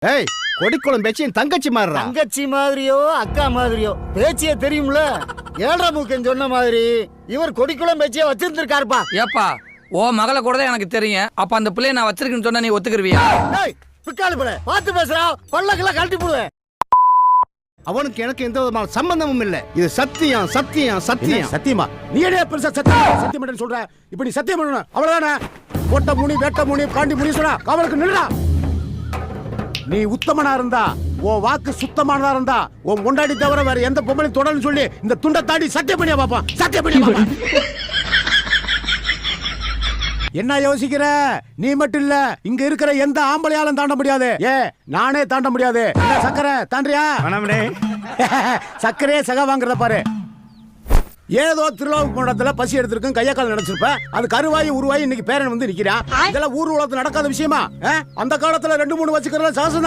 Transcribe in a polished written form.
ஏய், கொடிக்குளம் பேச்சு என் தங்கச்சி மாறுறா. தங்கச்சி மாதிரியோ அக்கா மாதிரியோ பேச்சியே தெரியும்ல. ஏழரை மூக்கன் சொன்ன மாதிரி இவர் கொடிக்குளம் பேச்சியே வச்சிருந்திருக்காருப்பா. ஏப்பா ஓ மகளை கூட தான் எனக்கு தெரியும். அப்ப அந்த பிள்ளைய நான் வச்சிருக்கேன்னு சொன்னா நீ ஒத்துக்கிருவியா? ஏய், பிக்காலி பிள்ளை பார்த்து பேசுறா, பல்லக்கெல்லாம் கழட்டி போடுவேன். அவனுக்கு எனக்கு எந்த விதமான சம்பந்தமும் இல்ல. இது சத்தியம் சத்தியம் சத்தியம். சத்தியமா? நீ என்ன பெருசா சத்தியம் சொல்ற? இப்ப நீ சத்தியம் பண்ணணும் அவ்வளவுதானே? கொட்ட முனி வேட்ட முனி காண்டி முனி சொன்னா காவலுக்கு நில்றா. நீ உத்தமனா இருந்தா, உன் வாக்கு சுத்தமானதா இருந்தா, உன் முண்டாடி தவிர வேற எந்த பொம்பளை தொடர்னு சொல்லி இந்த துண்டை தாண்டி சத்தியம் பண்ணியா பாப்பான். சத்தியம் பண்ணியா பாப்பான். என்ன யோசிக்கிற? நீ மட்டும் இல்ல, இங்க இருக்கிற எந்த ஆம்பளையாலும் தாண்ட முடியாது. நானே தாண்ட முடியாது. சக்கரை தாண்டியா? சக்கரையே சக வாங்குறத பாரு. ஏதோ திருவிழாவுக்கு போனத்துல பசி எடுத்திருக்கும், கையா கால் நினைச்சிருப்ப. அது கருவாயி உருவாயி இன்னைக்கு பேரன் வந்து நிக்கிறான். இதெல்லாம் ஊர் உலகத்துல நடக்காத விஷயமா? அந்த காலத்துல 2-3 வச்சுக்கிறத சகசம்.